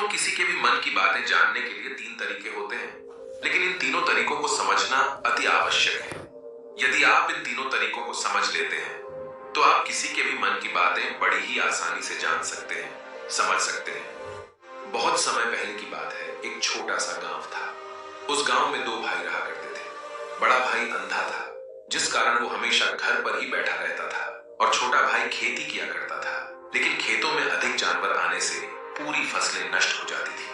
दोस्तों, किसी के भी मन की बातें जानने के लिए तीन तरीके होते हैं, लेकिन इन तीनों तरीकों को समझना अति आवश्यक है। यदि आप इन तीनों तरीकों को समझ लेते हैं, तो आप किसी के भी मन की बातें बड़ी ही आसानी से जान सकते हैं, समझ सकते हैं। बहुत समय पहले की बात है, एक छोटा सा गांव था। उस गांव में दो भाई रहा करते थे। बड़ा भाई अंधा था, जिस कारण वो हमेशा घर पर ही बैठा रहता था, और छोटा भाई खेती किया करता था। लेकिन खेतों में अधिक जानवर आने से पूरी फसलें नष्ट हो जाती थी,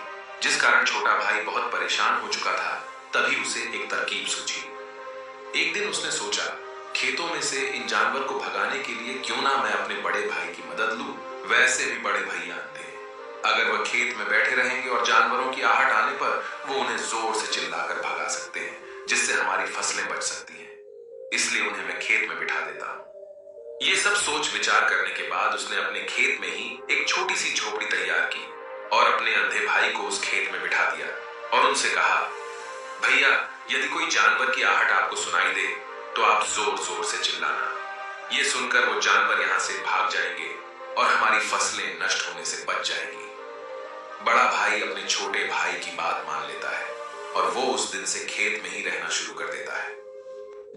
जिस कारण छोटा भाई बहुत परेशान हो चुका था। तभी उसे एक तरकीब सूझी। एक दिन उसने सोचा, खेतों में से इन जानवर को भगाने के लिए क्यों ना मैं अपने बड़े भाई की मदद लूं। वैसे भी बड़े भैया अंधे हैं। अगर वह खेत में बैठे रहेंगे और जानवरों की आहट आने पर वो उन्हें जोर से चिल्लाकर भगा सकते हैं, जिससे हमारी फसलें बच सकती हैं। इसलिए उन्हें मैं खेत में बिठा देता हूं। ये सब सोच विचार करने के बाद उसने अपने खेत में ही एक छोटी सी झोपड़ी तैयार की और अपने अंधे भाई को उस खेत में बिठा दिया और उनसे कहा, भैया, यदि कोई जानवर की आहट आपको सुनाई दे तो आप जोर जोर से चिल्लाना। ये सुनकर वो जानवर यहां से भाग जाएंगे और हमारी फसलें नष्ट होने से बच जाएंगी। बड़ा भाई अपने छोटे भाई की बात मान लेता है और वो उस दिन से खेत में ही रहना शुरू कर देता है।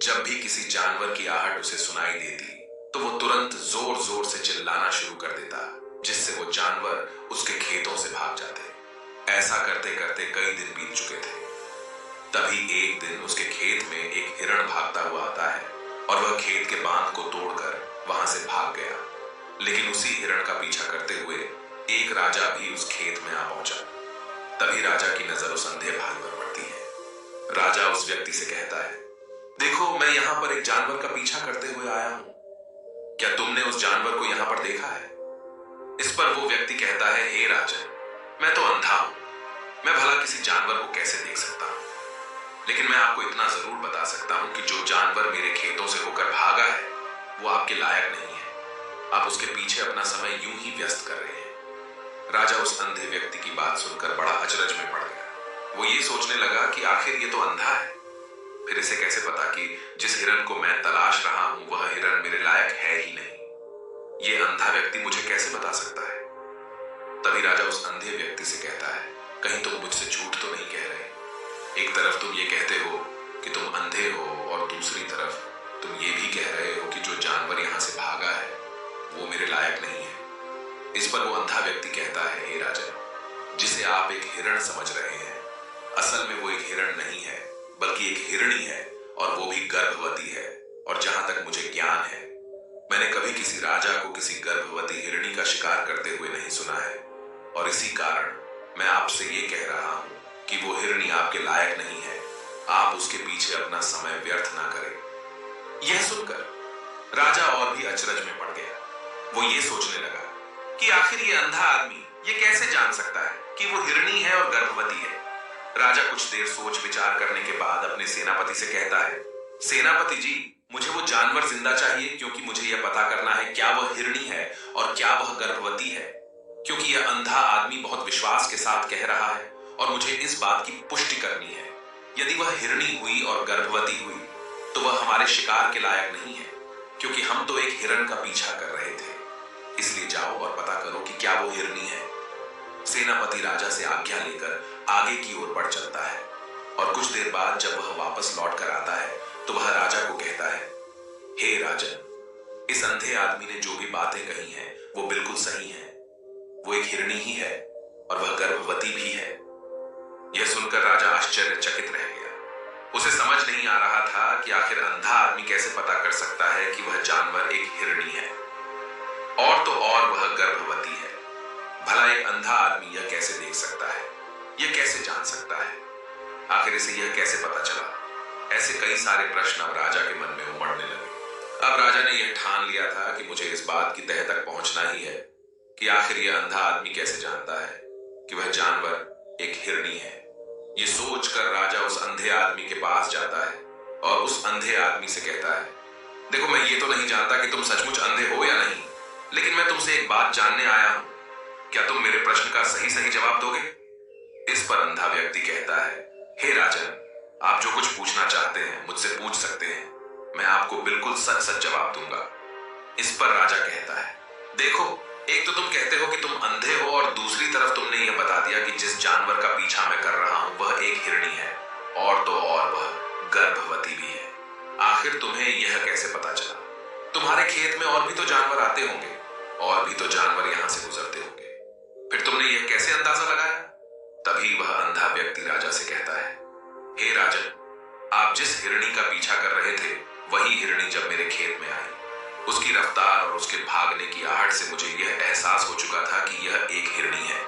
जब भी किसी जानवर की आहट उसे सुनाई देती तो वो तुरंत जोर जोर से चिल्लाना शुरू कर देता, जिससे वो जानवर उसके खेतों से भाग जाते। ऐसा करते करते कई दिन बीत चुके थे। तभी एक दिन उसके खेत में एक हिरण भागता हुआ आता है और वह खेत के बांध को तोड़कर वहां से भाग गया। लेकिन उसी हिरण का पीछा करते हुए एक राजा भी उस खेत में आ पहुंचा। तभी राजा की नजर उस अंधे भाई पर पड़ती है। राजा उस व्यक्ति से कहता है, देखो, मैं यहाँ पर एक जानवर का पीछा करते हुए आया हूं। क्या तुमने उस जानवर को यहाँ पर देखा है? इस पर वो व्यक्ति कहता है, हे राजन, मैं तो अंधा हूं। मैं भला किसी जानवर को कैसे देख सकता हूं? लेकिन मैं आपको इतना जरूर बता सकता हूं कि जो जानवर मेरे खेतों से होकर भागा है वो आपके लायक नहीं है। आप उसके पीछे अपना समय यूं ही व्यस्त कर रहे हैं। राजा उस अंधे व्यक्ति की बात सुनकर बड़ा अचरज में पड़ गया। वो ये सोचने लगा कि आखिर ये तो अंधा है, फिर इसे कैसे पता कि जिस हिरण को मैं तलाश रहा हूं वह हिरण मेरे लायक है ही नहीं। ये अंधा व्यक्ति मुझे कैसे बता सकता है? तभी राजा उस अंधे व्यक्ति से कहता है, कहीं तुम मुझसे झूठ तो नहीं कह रहे? एक तरफ तुम ये कहते हो कि तुम अंधे हो और दूसरी तरफ तुम ये भी कह रहे हो कि जो जानवर यहां से भागा है वो मेरे लायक नहीं है। इस पर वो अंधा व्यक्ति कहता है, हे राजन, जिसे आप एक हिरण समझ रहे हैं, असल में वो एक हिरण नहीं है, बल्कि एक हिरणी है, और वो भी गर्भवती है। और जहां तक मुझे ज्ञान है, मैंने कभी किसी राजा को किसी गर्भवती हिरणी का शिकार करते हुए नहीं सुना है। और इसी कारण मैं आपसे ये कह रहा हूं कि वो हिरणी आपके लायक नहीं है। आप उसके पीछे अपना समय व्यर्थ ना करें। यह सुनकर राजा और भी अचरज में पड़ गया। वो ये सोचने लगा कि आखिर ये अंधा आदमी ये कैसे जान सकता है कि वो हिरणी है और गर्भवती है। राजा कुछ देर सोच विचार करने के बाद अपने सेनापति से कहता है, सेनापति जी, मुझे वो जानवर जिंदा चाहिए, क्योंकि मुझे यह पता करना है क्या वह हिरणी है और क्या वह गर्भवती है। क्योंकि यह अंधा आदमी बहुत विश्वास के साथ कह रहा है और मुझे इस बात की पुष्टि करनी है। यदि वह हिरणी हुई और गर्भवती हुई तो वह हमारे शिकार के लायक नहीं है, क्योंकि हम तो एक हिरण का पीछा कर रहे थे। इसलिए जाओ और पता करो कि क्या वो हिरणी है। सेनापति राजा से आज्ञा लेकर आगे की ओर बढ़ चलता है और कुछ देर बाद जब वह वापस लौट कर आता है तो वह राजा को कहता है, हे राजन, इस अंधे आदमी ने जो भी बातें कही हैं वो बिल्कुल सही हैं। वो एक हिरणी ही है और वह गर्भवती भी है। यह सुनकर राजा आश्चर्यचकित रह गया। उसे समझ नहीं आ रहा था कि आखिर अंधा आदमी कैसे पता कर सकता है कि वह जानवर एक हिरणी है, और तो और वह गर्भवती है। भला एक अंधा आदमी यह कैसे देख सकता है? यह कैसे जान सकता है? आखिर इसे यह कैसे पता चला? ऐसे कई सारे प्रश्न अब राजा के मन में उमड़ने लगे। अब राजा ने यह ठान लिया था कि मुझे इस बात की तह तक पहुंचना ही है कि आखिर यह अंधा आदमी कैसे जानता है कि वह जानवर एक हिरणी है। ये सोचकर राजा उस अंधे आदमी के पास जाता है और उस अंधे आदमी से कहता है, देखो, मैं ये तो नहीं जानता कि तुम सचमुच अंधे हो या नहीं, लेकिन मैं तुमसे एक बात जानने आया हूं। क्या तुम मेरे प्रश्न का सही सही जवाब दोगे? इस पर अंधा व्यक्ति कहता है, हे राजन, आप जो कुछ पूछना चाहते हैं मुझसे पूछ सकते हैं। मैं आपको बिल्कुल सच सच जवाब दूंगा। इस पर राजा कहता है, देखो, एक तो तुम कहते हो कि तुम अंधे हो और दूसरी तरफ तुमने यह बता दिया कि जानवर का पीछा मैं कर रहा हूं वह एक हिरणी है, और तो और वह गर्भवती भी है। आखिर तुम्हें यह कैसे पता चला? तुम्हारे खेत में और भी तो जानवर आते होंगे, और भी तो जानवर यहां से गुजरते होंगे, फिर तुमने यह कैसे अंदाजा लगाया? तभी वह अंधा व्यक्ति राजा से कहता है, हे राजन, आप जिस हिरणी का पीछा कर रहे थे वही हिरणी जब मेरे खेत में आई, उसकी रफ्तार और उसके भागने की आहट से मुझे यह एहसास हो चुका था कि यह एक हिरणी है,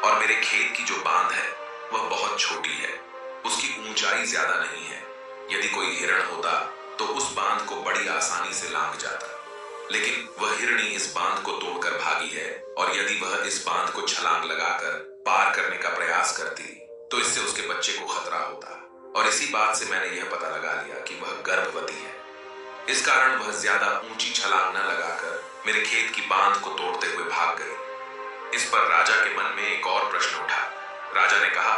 और मेरे खेत की जो बांध है वह बहुत छोटी है, उसकी ऊंचाई ज्यादा नहीं है। यदि कोई हिरण होता तो उस बांध को बड़ी आसानी से लांघ जाता, लेकिन वह हिरणी इस बांध को तोड़कर भागी है, और यदि वह इस बांध को छलांग लगाकर पार करने का प्रयास करती तो इससे उसके बच्चे को खतरा होता, और इसी बात से मैंने यह पता लगा लिया कि वह गर्भवती है। इस कारण वह ज्यादा ऊंची छलांग न लगाकर मेरे खेत की बांध को तोड़ते हुए भाग गई। इस पर राजा के मन में एक और प्रश्न उठा। राजा ने कहा,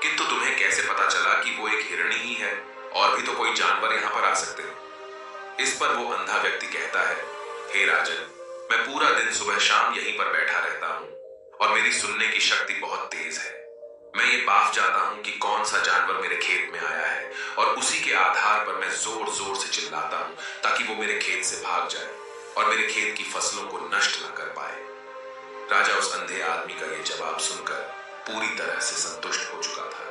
किंतु तुम्हें कैसे पता चला कि वो एक हिरणी ही है, और भी तो कोई जानवर यहां पर आ सकते हैं? इस पर वो अंधा व्यक्ति कहता है, हे राजन, मैं पूरा दिन सुबह शाम यहीं पर बैठा रहता हूं, और मेरी सुनने की शक्ति बहुत तेज है। मैं ये बाफ जाता हूं कि कौन सा जानवर मेरे खेत में आया है, और उसी के आधार पर मैं जोर जोर से चिल्लाता हूं ताकि वो मेरे खेत से भाग जाए और मेरे खेत की फसलों को नष्ट न कर पाए। राजा उस अंधे आदमी का ये जवाब सुनकर पूरी तरह से संतुष्ट हो चुका था।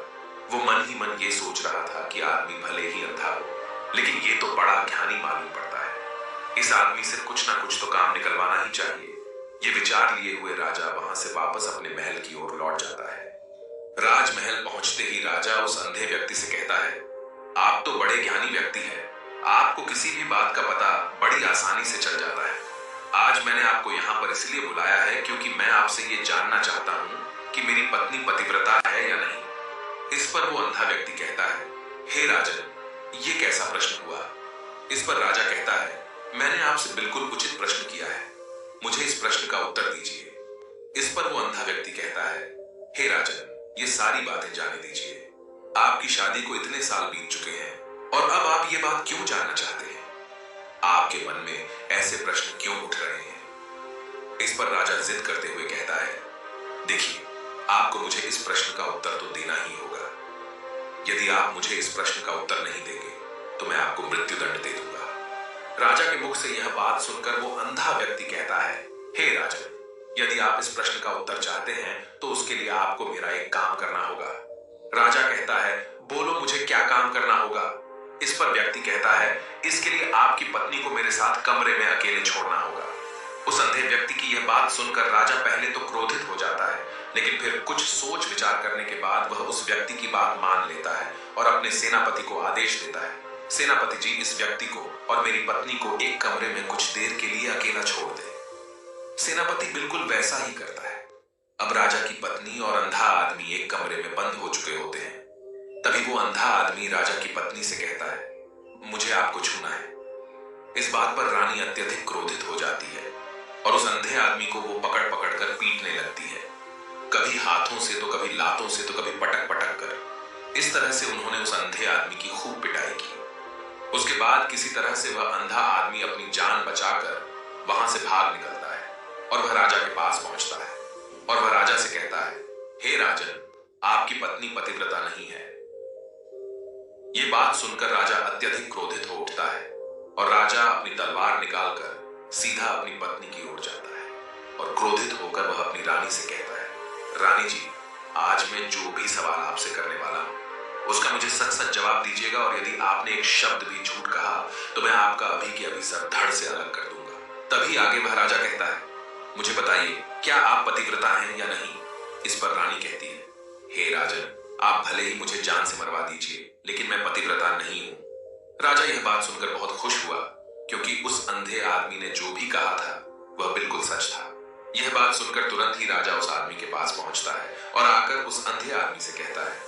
वो मन ही मन ये सोच रहा था कि आदमी भले ही अंधा हो, लेकिन ये तो बड़ा ज्ञानी मालूम पड़ता है। इस आदमी से कुछ ना कुछ तो काम निकलवाना ही चाहिए। ये विचार लिए हुए राजा वहां से वापस अपने महल की ओर लौट जाता है। राजमहल पहुंचते ही राजा उस अंधे व्यक्ति से कहता है, आप तो बड़े ज्ञानी व्यक्ति हैं, आपको किसी भी बात का पता बड़ी आसानी से चल जाता है। आज मैंने आपको यहाँ पर इसलिए बुलाया है क्योंकि मैं आपसे ये जानना चाहता हूँ कि मेरी पत्नी पतिव्रता है या नहीं। इस पर वो अंधा व्यक्ति कहता है, हे राजन, ये कैसा प्रश्न हुआ? इस पर राजा कहता है, मैंने आपसे बिल्कुल उचित प्रश्न किया है, मुझे इस प्रश्न का उत्तर दीजिए। इस पर वो अंधा व्यक्ति कहता है, हे राजन, ये सारी बातें जाने दीजिए। आपकी शादी को इतने साल बीत चुके हैं, और अब आप ये बात क्यों जानना चाहते हैं? आपके मन में ऐसे प्रश्न क्यों उठ रहे हैं? इस पर राजा जिद करते हुए कहता है, देखिए, आपको मुझे इस प्रश्न का उत्तर तो देना ही होगा। यदि आप मुझे इस प्रश्न का उत्तर नहीं देंगे तो मैं आपको मृत्युदंड दे दूंगा। राजा के मुख से यह बात सुनकर वो अंधा व्यक्ति कहता है, हे राजन, यदि आप इस प्रश्न का उत्तर चाहते हैं तो उसके लिए आपको मेरा एक काम करना होगा। राजा कहता है, बोलो, मुझे क्या काम करना होगा? इस पर व्यक्ति कहता है, इसके लिए आपकी पत्नी को मेरे साथ कमरे में अकेले छोड़ना होगा। उस अंधे व्यक्ति की यह बात सुनकर राजा पहले तो क्रोधित हो जाता है, लेकिन फिर कुछ सोच विचार करने के बाद वह उस व्यक्ति की बात मान लेता है और अपने सेनापति को आदेश देता है, सेनापति जी, इस व्यक्ति को और मेरी पत्नी को एक कमरे में कुछ देर के लिए अकेला छोड़ दे। सेनापति बिल्कुल वैसा ही करता है। अब राजा की पत्नी और अंधा आदमी एक कमरे में बंद हो चुके होते हैं। तभी वो अंधा आदमी राजा की पत्नी से कहता है, मुझे आपको छूना है। इस बात पर रानी अत्यधिक क्रोधित हो जाती है और उस अंधे आदमी को वो पकड़ पकड़ कर पीटने लगती है, कभी हाथों से तो कभी लातों से तो कभी पटक पटक कर। इस तरह से उन्होंने उस अंधे आदमी की खूब पिटाई की। उसके बाद किसी तरह से वह अंधा आदमी अपनी जान बचाकर वहां से भाग निकलता है और वह राजा के पास पहुंचता है और वह राजा से कहता है, हे राजन, आपकी पत्नी पतिव्रता नहीं है। ये बात सुनकर राजा अत्यधिक क्रोधित हो उठता है और राजा अपनी तलवार निकालकर सीधा अपनी पत्नी की ओर जाता है और क्रोधित होकर वह अपनी रानी से कहता है, रानी जी, आज मैं जो भी सवाल आपसे करने वाला हूं उसका मुझे सच सच जवाब दीजिएगा, और यदि आपने एक शब्द भी झूठ कहा तो मैं आपका अभी के अभी सर धड़ से अलग कर दूंगा। तभी आगे वह राजा कहता है, मुझे बताइए, क्या आप पतिव्रता हैं या नहीं? इस पर रानी कहती है, हे राजन, आप भले ही मुझे जान से मरवा दीजिए, लेकिन मैं पतिव्रता नहीं हूं। राजा यह बात सुनकर बहुत खुश हुआ, क्योंकि उस अंधे आदमी ने जो भी कहा था वह बिल्कुल सच था। यह बात सुनकर तुरंत ही राजा उस आदमी के पास पहुंचता है और आकर उस अंधे आदमी से कहता है,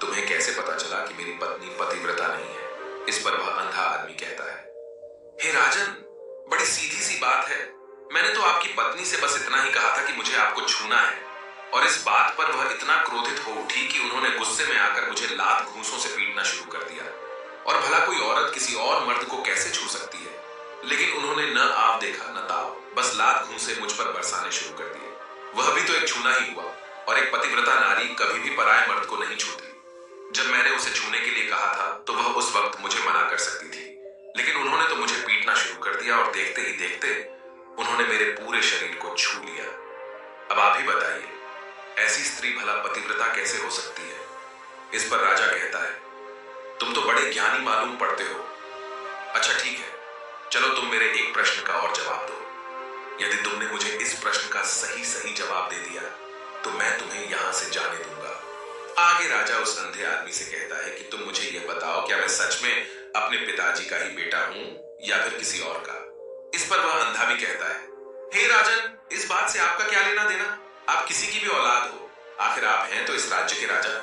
तुम्हें कैसे पता चला कि मेरी पत्नी पतिव्रता नहीं है? इस पर वह अंधा आदमी कहता है, हे राजन, बड़ी सीधी सी बात है। मैंने तो आपकी पत्नी से बस इतना ही कहा था कि मुझे आपको छूना है, और इस बात पर वह इतना क्रोधित हो उठी कि उन्होंने गुस्से में आकर मुझे लात घूंसों से पीटना शुरू कर दिया। और भला कोई औरत किसी और मर्द को कैसे छू सकती है? लेकिन उन्होंने न आव देखा न ताव, बस लात घूंसे मुझ पर बरसाने शुरू कर दिए। वह भी तो एक छूना ही हुआ। और एक पतिव्रता नारी कभी भी पराये मर्द को नहीं छूती। जब मैंने उसे छूने के लिए कहा था तो वह उस वक्त मुझे मना कर सकती थी, लेकिन उन्होंने तो मुझे पीटना शुरू कर दिया और देखते ही देखते उन्होंने मेरे पूरे शरीर को छू लिया। अब आप ही बताइए, ऐसी स्त्री भला पतिव्रता कैसे हो सकती है? इस पर राजा कहता है, तुम तो बड़े ज्ञानी मालूम पड़ते हो। अच्छा ठीक है, चलो तुम मेरे एक प्रश्न का और जवाब दो। यदि तुमने मुझे इस प्रश्न का सही सही जवाब दे दिया तो मैं तुम्हें यहां से जाने दूंगा। आगे राजा उस अंधे आदमी से कहता है कि तुम मुझे यह बताओ, क्या मैं सच में अपने पिताजी का ही बेटा हूं या फिर किसी और का? इस पर वह अंधा भी कहता है, हे राजन, इस बात से आपका क्या लेना देना? आप किसी की भी औलाद हो, आखिर आप हैं तो इस राज्य के राजा,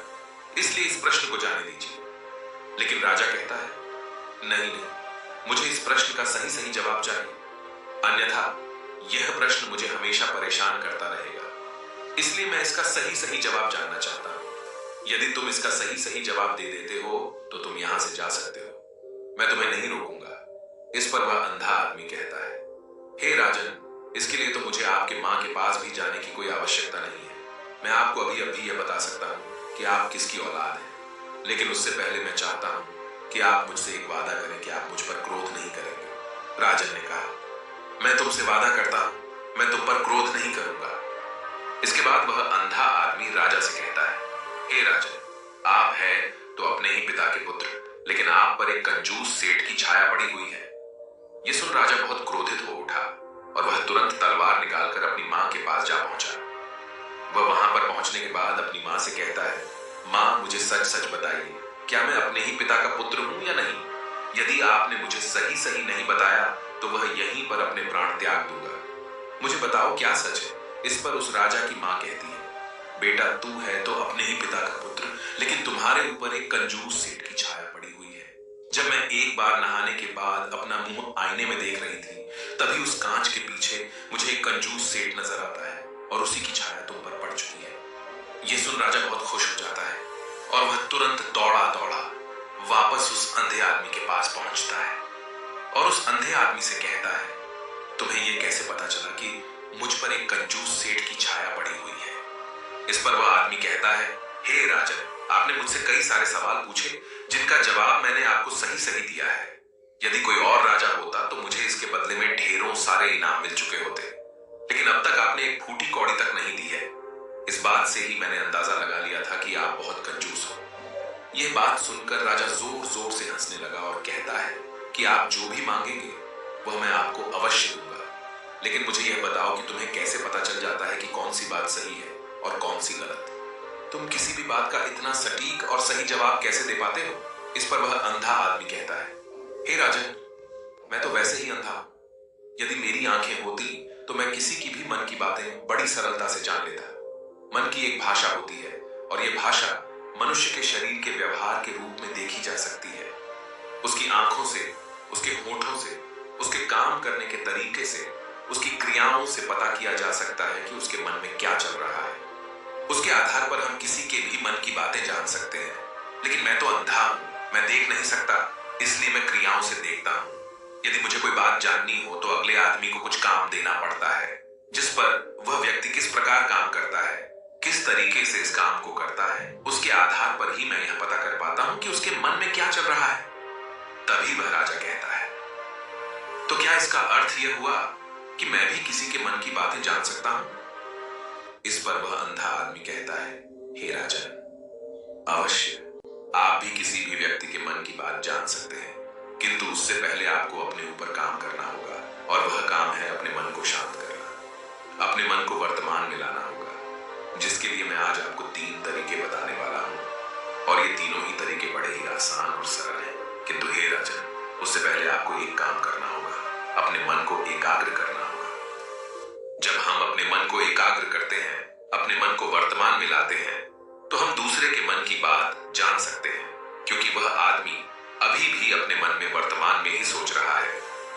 इसलिए इस प्रश्न को जाने दीजिए। लेकिन राजा कहता है, नहीं नहीं, मुझे इस प्रश्न का सही सही जवाब चाहिए, अन्यथा यह प्रश्न मुझे हमेशा परेशान करता रहेगा। इसलिए मैं इसका सही सही जवाब जानना चाहता हूं। यदि तुम इसका सही सही जवाब दे देते हो तो तुम यहां से जा सकते हो, मैं तुम्हें नहीं रोकूंगा। इस पर वह अंधा आदमी कहता है, हे राजन, इसके लिए तो मुझे आपके मां के पास भी जाने की कोई आवश्यकता नहीं है। मैं आपको अभी अभी यह बता सकता हूं कि आप किसकी औलाद हैं, लेकिन उससे पहले मैं चाहता हूं कि आप मुझसे एक वादा करें कि आप मुझ पर क्रोध नहीं करेंगे। राजन ने कहा, मैं तुमसे वादा करता हूं, मैं तुम पर क्रोध नहीं करूंगा। इसके बाद वह अंधा आदमी राजा से कहता है, हे राजन, आप हैं तो अपने ही पिता के पुत्र, लेकिन आप पर एक कंजूस सेठ की छाया पड़ी हुई है। यह सुन राजा बहुत क्रोधित हो उठा और वह तुरंत तलवार निकालकर अपनी मां के पास जा पहुंचा। वह वहां पर पहुंचने के बाद अपनी मां से कहता है, मां, मुझे सच सच बताइए, क्या मैं अपने ही पिता का पुत्र हूं या नहीं? यदि आपने मुझे सही सही नहीं बताया तो वह यहीं पर अपने प्राण त्याग दूंगा। मुझे बताओ क्या सच है? इस पर उस राजा की मां कहती है, बेटा, तू है तो अपने ही पिता का पुत्र, लेकिन तुम्हारे ऊपर एक कंजूस सेठ की छाया पड़ी हुई है। जब मैं एक बार नहाने के बाद अपना मुंह आईने में देख रही थी, तभी उस कांच के पीछे मुझे एक कंजूस सेठ नजर आता है और उसी की छाया तुम पर पड़ चुकी है। यह सुन राजा बहुत खुश हो जाता है और वह तुरंत दौड़ा दौड़ा वापस उस अंधे आदमी के पास पहुंचता है और उस अंधे आदमी से कहता है, तुम्हें यह कैसे पता चला कि मुझ पर एक कंजूस सेठ की छाया पड़ी हुई है? इस पर वह आदमी कहता है, हे राजन, आपने मुझसे कई सारे सवाल पूछे जिनका जवाब मैंने आपको सही सही दिया है। यदि कोई और राजा होता तो मुझे इसके बदले में ढेरों सारे इनाम मिल चुके होते, लेकिन अब तक आपने एक फूटी कौड़ी तक नहीं दी है। इस बात से ही मैंने अंदाजा लगा लिया था कि आप बहुत कंजूस हो। यह बात सुनकर राजा जोर जोर से हंसने लगा और कहता है कि आप जो भी मांगेंगे वह मैं आपको अवश्य दूंगा, लेकिन मुझे यह बताओ कि तुम्हें कैसे पता चल जाता है कि कौन सी बात सही है और कौन सी गलत? तुम किसी भी बात का इतना सटीक और सही जवाब कैसे दे पाते हो? इस पर वह अंधा आदमी कहता है, हे राजन, मैं तो वैसे ही अंधा हूं। यदि मेरी आंखें होती तो मैं किसी की भी मन की बातें बड़ी सरलता से जान लेता। मन की एक भाषा होती है और यह भाषा मनुष्य के शरीर के व्यवहार के रूप में देखी जा सकती है। उसकी आंखों से, उसके होठों से, उसके काम करने के तरीके से, उसकी क्रियाओं से पता किया जा सकता है कि उसके मन में क्या चल रहा है। उसके आधार पर हम किसी के भी मन की बातें जान सकते हैं, लेकिन मैं तो अंधा हूं, मैं देख नहीं सकता, इसलिए मैं क्रियाओं से देखता हूं। यदि मुझे कोई बात जाननी हो तो अगले आदमी को कुछ काम देना पड़ता है, जिस पर वह व्यक्ति किस प्रकार काम करता है, किस तरीके से इस काम को करता है, उसके आधार पर ही मैं यह पता कर पाता हूं कि उसके मन में क्या चल रहा है। तभी वह राजा कहता है, तो क्या इसका अर्थ यह हुआ कि मैं भी किसी के मन की बातें जान सकता हूं? इस पर वह अंधा आदमी कहता है, हे राजन, अवश्य आप भी किसी भी व्यक्ति के मन की बात जान सकते हैं, किंतु उससे पहले आपको अपने ऊपर काम करना होगा और वह काम है अपने मन को शांत करना, अपने मन को वर्तमान में लाना होगा, जिसके लिए मैं आज आपको 3 तरीके बताने वाला हूं और ये तीनों ही तरीके बड़े ही आसान और सरल हैं। किंतु हे राजन, उससे पहले आपको एक काम करना होगा, अपने मन को एकाग्र करना होगा। जब हम अपने मन को एकाग्र करते हैं, अपने मन को वर्तमान में लाते हैं, तो हम दूसरे के मन की बात जान सकते हैं, क्योंकि वह आदमी अभी भी अपने मन में वर्तमान में ही सोच रहा है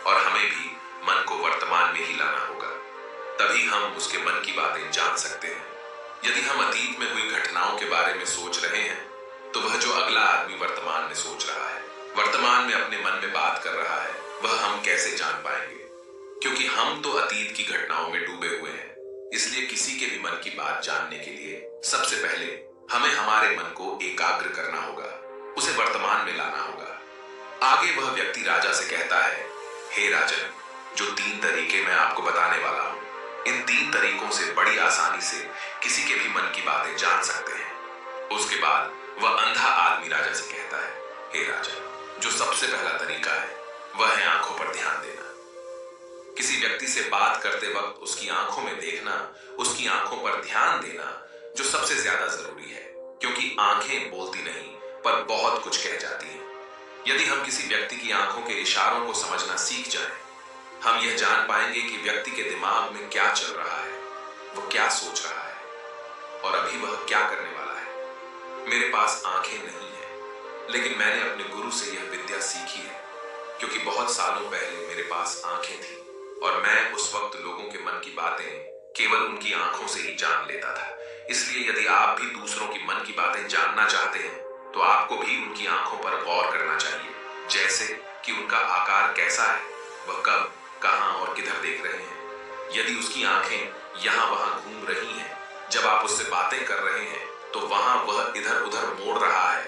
और हमें भी मन को वर्तमान में ही लाना होगा, तभी हम उसके मन की बातें जान सकते हैं। यदि हम अतीत में हुई घटनाओं के बारे में सोच रहे हैं तो वह जो अगला आदमी वर्तमान में सोच रहा है, वर्तमान में अपने मन में बात कर रहा है, वह हम कैसे जान पाएंगे? क्योंकि हम तो अतीत की घटनाओं में डूबे हुए हैं, इसलिए किसी के भी मन की बात जानने के लिए सबसे पहले हमें हमारे मन को एकाग्र करना होगा, उसे वर्तमान में लाना होगा। आगे वह व्यक्ति राजा से कहता है, हे राजन, जो 3 तरीके मैं आपको बताने वाला हूं, इन 3 तरीकों से बड़ी आसानी से किसी के भी मन की बातें जान सकते हैं। उसके बाद वह अंधा आदमी राजा से कहता है, हे राजन, जो सबसे पहला तरीका है वह है आंखों पर ध्यान देना। किसी व्यक्ति से बात करते वक्त उसकी आंखों में देखना, उसकी आंखों पर ध्यान देना जो सबसे ज्यादा जरूरी है, क्योंकि आंखें बोलती नहीं पर बहुत कुछ कह जाती हैं। यदि हम किसी व्यक्ति की आंखों के इशारों को समझना सीख जाएं, हम यह जान पाएंगे कि व्यक्ति के दिमाग में क्या चल रहा है, वो क्या सोच रहा है और अभी वह क्या करने वाला है। मेरे पास आंखें नहीं हैं, लेकिन मैंने अपने गुरु से यह विद्या सीखी है, क्योंकि बहुत सालों पहले मेरे पास आंखें थीं और मैं उस वक्त लोगों के मन की बातें केवल उनकी आंखों से ही जान लेता था। इसलिए यदि आप भी दूसरों की मन की बातें जानना चाहते हैं तो आपको भी उनकी आंखों पर गौर करना चाहिए, जैसे कि उनका आकार कैसा है, वह कब, कहां और किधर देख रहे हैं। यदि उसकी आंखें यहां वहां घूम रही हैं, जब आप उससे बातें कर रहे हैं तो वहां वह इधर उधर मोड़ रहा है,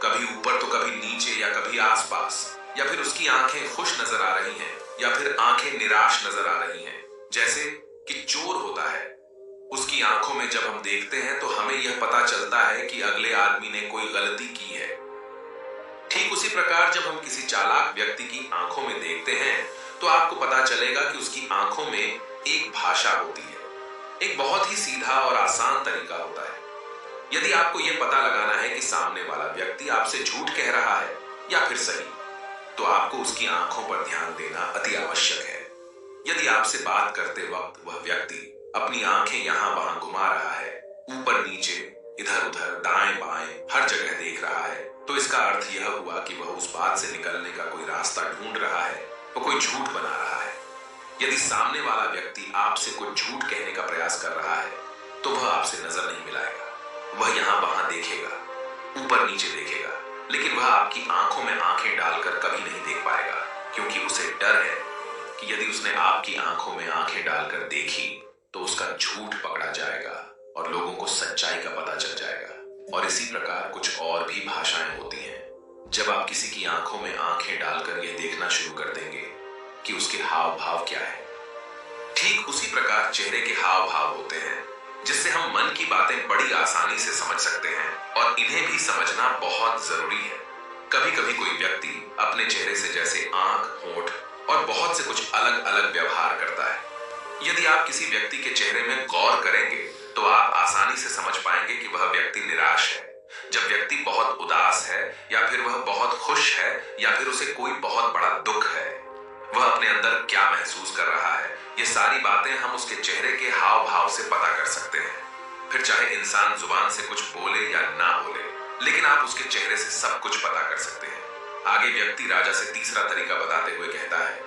कभी ऊपर तो कभी नीचे या कभी आसपास, या फिर उसकी आंखें खुश नजर आ रही हैं या फिर आंखें निराश नजर आ रही हैं, जैसे कि चोर होता है। उसकी आंखों में जब हम देखते हैं तो हमें यह पता चलता है कि अगले आदमी ने कोई गलती की है। ठीक उसी प्रकार जब हम किसी चालाक व्यक्ति की आंखों में देखते हैं तो आपको पता चलेगा कि उसकी आंखों में एक भाषा होती है। एक बहुत ही सीधा और आसान तरीका होता है। यदि आपको यह पता लगाना है कि सामने वाला व्यक्ति आपसे झूठ कह रहा है या फिर सही, तो आपको उसकी आंखों पर ध्यान देना अति आवश्यक है। यदि आपसे बात करते वक्त वह व्यक्ति अपनी आंखें यहां वहां घुमा रहा है, ऊपर नीचे, इधर उधर, दाएं बाएं, हर जगह देख रहा है, तो इसका अर्थ यह हुआ कि वह उस बात से निकलने का कोई रास्ता ढूंढ रहा है, वो कोई झूठ बना रहा है। यदि सामने वाला व्यक्ति आपसे कुछ झूठ कहने का प्रयास कर रहा है तो वह आपसे नजर नहीं मिलाएगा। वह यहां वहां देखेगा, ऊपर नीचे देखेगा, लेकिन वह आपकी आंखों में आंखें डालकर कभी नहीं देख पाएगा, क्योंकि उसे डर है कि यदि उसने आपकी आंखों में आंखें डालकर देखी तो उसका झूठ पकड़ा जाएगा और लोगों को सच्चाई का पता चल जाएगा। और इसी प्रकार कुछ और भी भाषाएं होती हैं। जब आप किसी की आंखों में आंखें डालकर यह देखना शुरू कर देंगे कि उसके हाव भाव क्या है, ठीक उसी प्रकार चेहरे के हाव भाव होते हैं, जिससे हम मन की बातें बड़ी आसानी से समझ सकते हैं और इन्हें भी समझना बहुत जरूरी है। कभी कभी कोई व्यक्ति अपने चेहरे से जैसे आंख, होंठ और बहुत से कुछ अलग अलग व्यवहार करता है। यदि आप किसी व्यक्ति के चेहरे में गौर करेंगे तो आप आसानी से समझ पाएंगे कि वह व्यक्ति निराश है, जब व्यक्ति बहुत उदास है, या फिर वह बहुत खुश है, या फिर उसे कोई बहुत बड़ा दुख है। वह अपने अंदर क्या महसूस कर रहा है, ये सारी बातें हम उसके चेहरे के हाव भाव से पता कर सकते हैं। फिर चाहे इंसान जुबान से कुछ बोले या ना बोले, लेकिन आप उसके चेहरे से सब कुछ पता कर सकते हैं। आगे व्यक्ति राजा से तीसरा तरीका बताते हुए कहता है,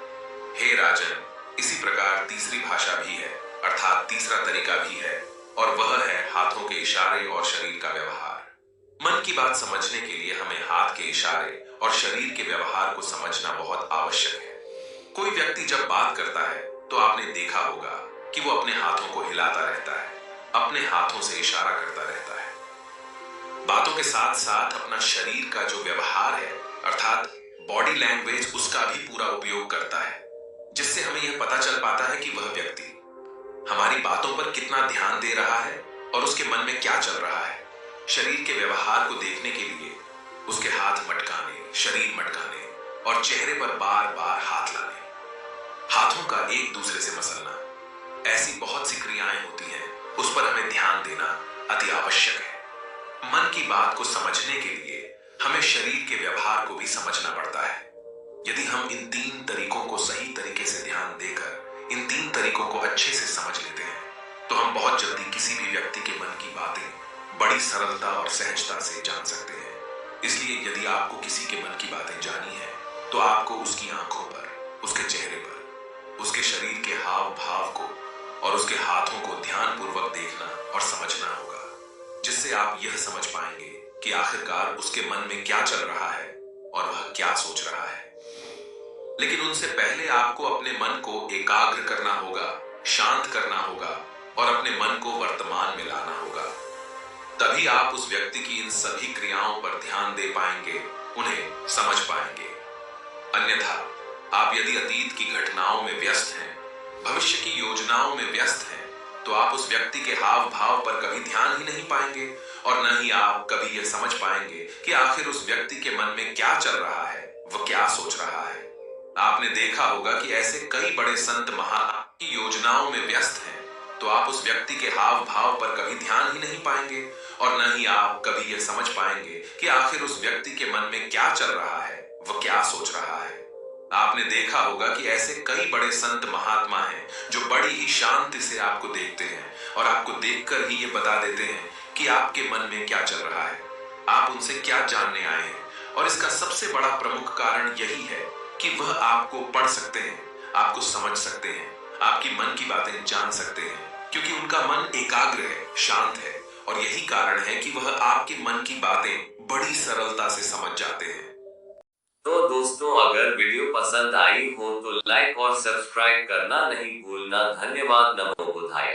हे राजन, इसी प्रकार तीसरी भाषा भी है, अर्थात तीसरा तरीका भी है, और वह है हाथों के इशारे और शरीर का व्यवहार। मन की बात समझने के लिए हमें हाथ के इशारे और शरीर के व्यवहार को समझना बहुत आवश्यक है। कोई व्यक्ति जब बात करता है तो आपने देखा होगा कि वो अपने हाथों को हिलाता रहता है, अपने हाथों से इशारा करता रहता है। बातों के साथ साथ अपना शरीर का जो व्यवहार है, अर्थात बॉडी लैंग्वेज, उसका भी पूरा उपयोग करता है, जिससे हमें यह पता चल पाता है कि वह व्यक्ति हमारी बातों पर कितना ध्यान दे रहा है और उसके मन में क्या चल रहा है। शरीर के व्यवहार को देखने के लिए उसके हाथ मटकाने, शरीर मटकाने और चेहरे पर बार बार हाथ लाने, हाथों का एक दूसरे से मसलना, ऐसी बहुत सी क्रियाएं होती हैं, उस पर हमें ध्यान देना अति आवश्यक है। मन की बात को समझने के लिए हमें शरीर के व्यवहार को भी समझना पड़ता है। यदि हम इन 3 तरीकों को सही तरीके से ध्यान देकर इन 3 तरीकों को अच्छे से समझ लेते हैं तो हम बहुत जल्दी किसी भी व्यक्ति के मन की बातें बड़ी सरलता और सहजता से जान सकते हैं। इसलिए यदि आपको किसी के मन की बातें जानी है तो आपको उसकी आंखों पर, उसके चेहरे पर, उसके शरीर के हाव भाव को और उसके हाथों को ध्यानपूर्वक देखना और समझना होगा, जिससे आप यह समझ पाएंगे कि आखिरकार उसके मन में क्या चल रहा है और वह क्या सोच रहा है। लेकिन उनसे पहले आपको अपने मन को एकाग्र करना होगा, शांत करना होगा, और अपने मन को वर्तमान में लाना होगा। तभी आप उस व्यक्ति की इन सभी क्रियाओं पर ध्यान दे पाएंगे, उन्हें समझ पाएंगे। अन्यथा आप यदि अतीत की घटनाओं में व्यस्त हैं, भविष्य की योजनाओं में व्यस्त हैं, तो आप उस व्यक्ति के हाव भाव पर कभी ध्यान ही नहीं पाएंगे और न ही आप कभी यह समझ पाएंगे कि आखिर उस व्यक्ति के मन में क्या चल रहा है, वह क्या सोच रहा है। आपने देखा होगा कि ऐसे कई बड़े संत महान की योजनाओं में व्यस्त हैं, तो आप उस व्यक्ति के हाव भाव पर कभी ध्यान ही नहीं पाएंगे और न ही आप कभी यह समझ पाएंगे कि आखिर उस व्यक्ति के मन में क्या चल रहा है, वह क्या सोच रहा है। आपने देखा होगा कि ऐसे कई बड़े संत महात्मा हैं जो बड़ी ही शांति से आपको देखते हैं और आपको देखकर ही ये बता देते हैं कि आपके मन में क्या चल रहा है, आप उनसे क्या जानने आए हैं। और इसका सबसे बड़ा प्रमुख कारण यही है कि वह आपको पढ़ सकते हैं, आपको समझ सकते हैं, आपकी मन की बातें जान सकते हैं, क्योंकि उनका मन एकाग्र है, शांत है, और यही कारण है कि वह आपके मन की बातें बड़ी सरलता से समझ जाते हैं। तो दोस्तों, अगर वीडियो पसंद आई हो तो लाइक और सब्सक्राइब करना नहीं भूलना। धन्यवाद। नमो बुद्धाय।